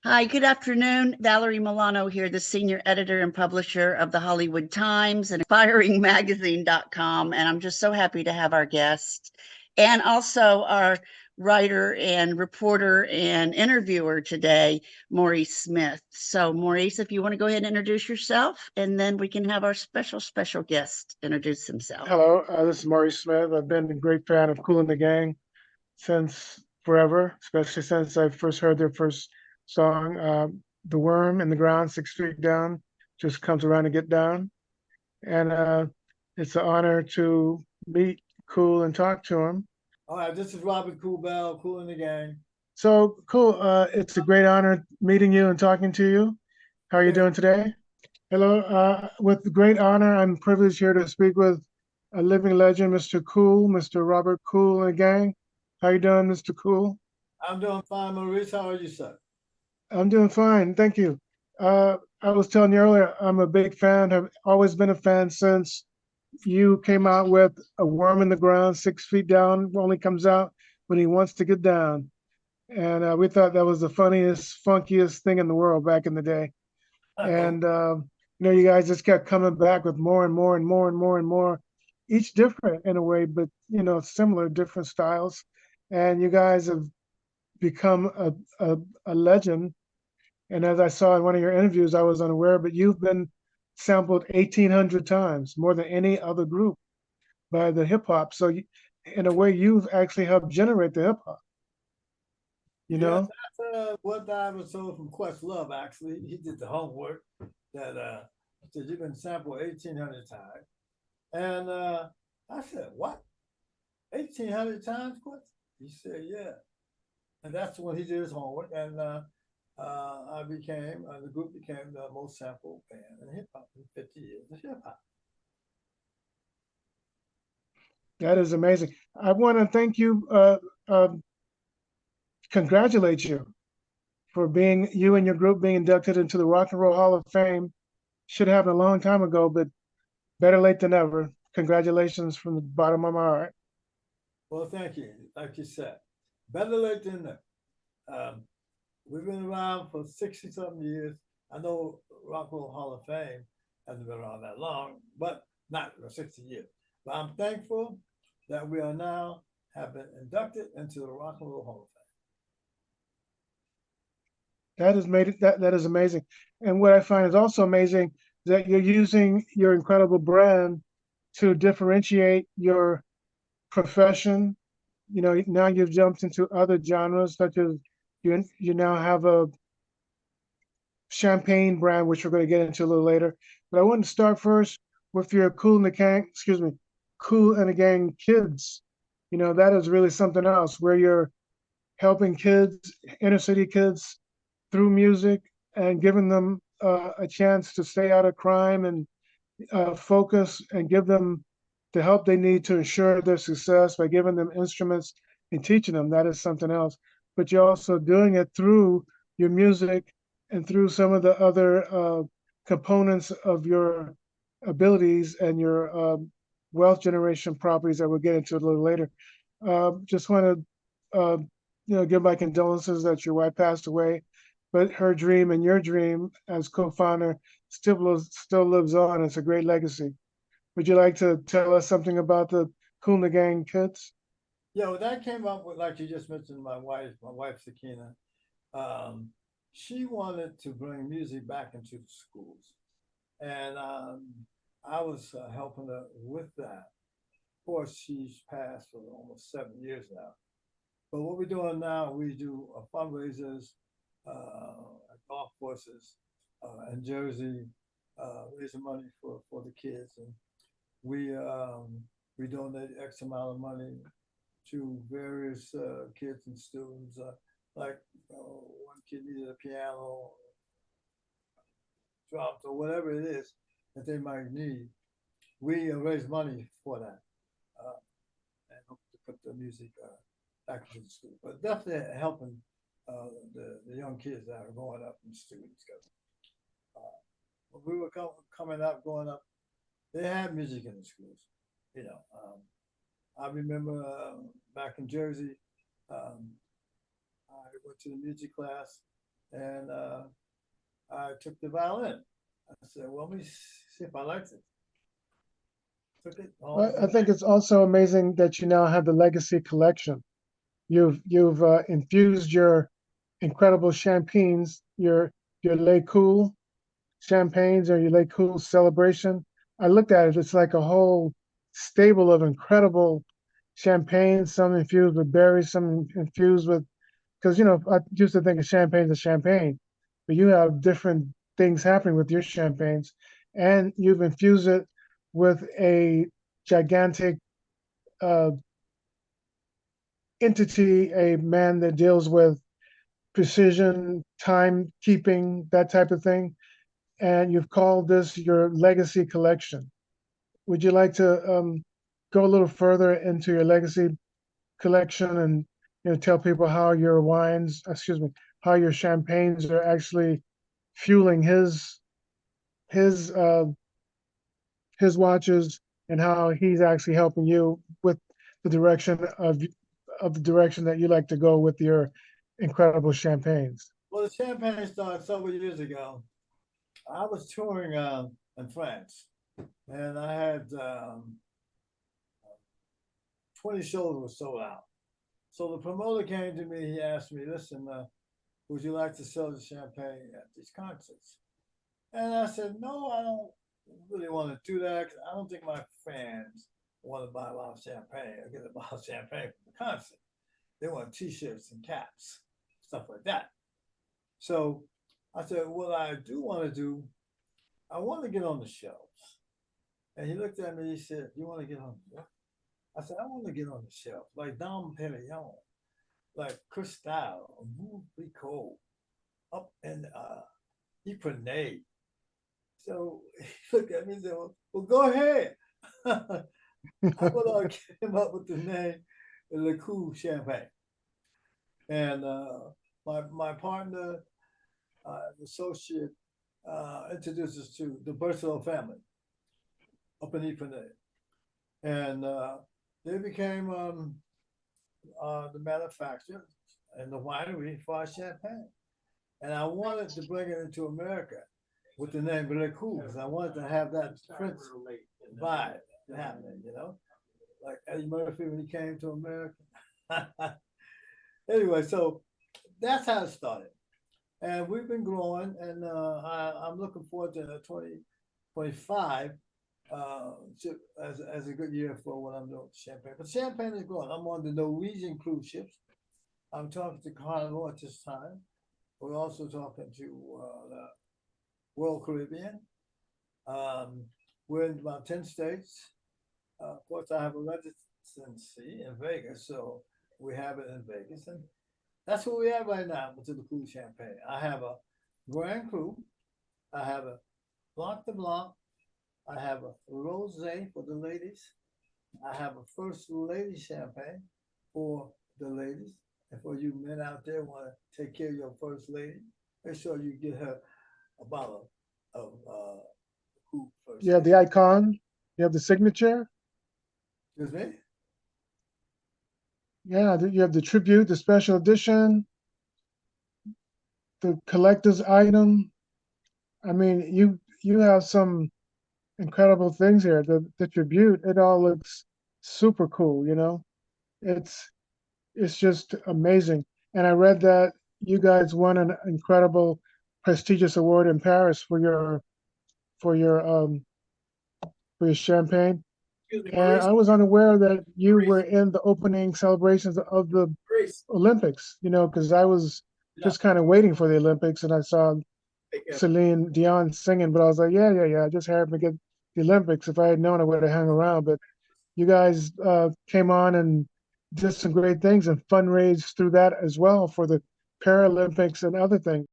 Hi, good afternoon. Valerie Milano here, the senior editor and publisher of the Hollywood Times and inspiringmagazine.com. And I'm just so happy to have our guest and also our writer and reporter and interviewer today, Maurice Smith. So, Maurice, if you want to go ahead and introduce yourself, and then we can have our special guest introduce himself. Hello, this is Maurice Smith. I've been a great fan of Kool and the Gang since forever, especially since I first heard their first song, "The Worm in the Ground, 6 Feet Down," just comes around to get down. And it's an honor to meet Kool and talk to him. All right, this is Robert Kool Bell, Kool and the Gang. So, Kool, it's a great honor meeting you and talking to you. How are you doing today? Hello, with great honor, I'm privileged here to speak with a living legend, Mr. Kool, Mr. Robert Kool and the Gang. How you doing, Mr. Kool? I'm doing fine, Maurice. How are you, sir? I'm doing fine, thank you. I was telling you earlier, I'm a big fan, have always been a fan since you came out with "A Worm in the Ground, 6 Feet Down," only comes out when he wants to get down. And we thought that was the funniest, funkiest thing in the world back in the day. And you guys just kept coming back with more and more and more and more and more, each different in a way, but similar, different styles. And you guys have become a legend. And as I saw in one of your interviews, I was unaware, but you've been sampled 1,800 times, more than any other group by the hip hop. So in a way, you've actually helped generate the hip hop. You Yeah, know? that's what I was told from Questlove, actually. He did the homework that he said, you've been sampled 1,800 times. And I said, what? 1,800 times, Quest? He said, yeah. And that's when he did his homework. And the group became the most sampled band in hip hop in 50 years of hip hop. That is amazing. I want to thank you, congratulate you for being you and your group being inducted into the Rock and Roll Hall of Fame. Should have happened a long time ago, but better late than never. Congratulations from the bottom of my heart. Well, thank you. Like you said, better late than never. We've been around for 60 something years. I know Rock and Roll Hall of Fame hasn't been around that long, but not for 60 years. But I'm thankful that we are now have been inducted into the Rock and Roll Hall of Fame. That is amazing. And what I find is also amazing is that you're using your incredible brand to differentiate your profession. Now you've jumped into other genres, such as you now have a champagne brand, which we're going to get into a little later. But I want to start first with your Kool and the Gang, Kool and the Gang kids. That is really something else, where you're helping kids, inner city kids, through music and giving them a chance to stay out of crime and focus and give them the help they need to ensure their success by giving them instruments and teaching them. That is something else. But you're also doing it through your music and through some of the other components of your abilities and your wealth generation properties that we'll get into a little later. Just want to give my condolences that your wife passed away, but her dream and your dream as co-founder still lives on. It's a great legacy. Would you like to tell us something about the Kool and the Gang kids? Yeah, well, that came up with, like you just mentioned, my wife Sakina. She wanted to bring music back into the schools, and I was helping her with that. Of course, she's passed for almost 7 years now. But what we're doing now, we do fundraisers at golf courses in Jersey, raising money for the kids, and we donate X amount of money to various kids and students. Like one kid needed a piano, drums, or whatever it is that they might need. We raise money for that and hope to put the music back into the school. But definitely helping the young kids that are growing up and students. When we were coming up, growing up, they had music in the schools. I remember back in Jersey, I went to the music class, and I took the violin. I said, well, let me see if I liked it. Took it home. I think it's also amazing that you now have the legacy collection. You've infused your incredible champagnes, your Le Cool champagnes or your Le Cool celebration. I looked at it; it's like a whole stable of incredible champagnes. Some infused with berries, some infused with because I used to think of champagne as champagne, but you have different things happening with your champagnes, and you've infused it with a gigantic uh, entity, a man that deals with precision, timekeeping, that type of thing. And you've called this your legacy collection. Would you like to go a little further into your legacy collection and tell people how your wines, excuse me, how your champagnes are actually fueling his uh, his watches and how he's actually helping you with the direction of the direction that you like to go with your incredible champagnes. Well, the champagne started several years ago. I was touring in France, and I had 20 shows were sold out. So the promoter came to me. He asked me, "Listen, would you like to sell the champagne at these concerts?" And I said, "No, I don't really want to do that. 'Cause I don't think my fans want to buy a lot of champagne or get a bottle of champagne from the concert. They want T-shirts and caps, stuff like that." So I said, "What I do want to do, I want to get on the shelves." And he looked at me. He said, "You want to get on what?" I said, "I want to get on the shelf, like Dom Perignon, like Cristal, Clicquot, up in Ypernay." So he looked at me and said, "Well, go ahead." How about I came up with the name Le Cool Champagne? And my partner, associate, introduced us to the Berthelot family up in Ypernay. And they became the manufacturer and the winery for our champagne. And I wanted to bring it into America with the name Le Cool because I wanted to have that Prince vibe happening, like Eddie Murphy when he came to America. Anyway, so that's how it started. And we've been growing, and I'm looking forward to 2025 as a good year for what I'm doing with champagne. But champagne is growing. I'm on the Norwegian cruise ships. I'm talking to Carnival at this time. We're also talking to the Royal Caribbean. We're in about 10 states. Of course, I have a residency in Vegas, so we have it in Vegas. And that's where we are right now with the Cool Champagne. I have a Grand Cru. I have a Blanc de Blanc. I have a rosé for the ladies. I have a First Lady champagne for the ladies. And for you men out there want to take care of your First Lady, make sure you get her a bottle of Cool First You have Lady. the icon. You have the signature. Excuse me? Yeah, you have the tribute, the special edition, the collector's item. I mean, you have some incredible things here. The tribute, it all looks super cool. It's it's just amazing. And I read that you guys won an incredible prestigious award in Paris for your um for your champagne. Excuse me, And I was unaware that you were in the opening celebrations of the Maurice. Olympics, because I was just kind of waiting for the Olympics and I saw Celine Dion singing, but I was like, yeah. I just happened to get the Olympics. If I had known, I would have hung around. But you guys came on and did some great things and fundraised through that as well for the Paralympics and other things.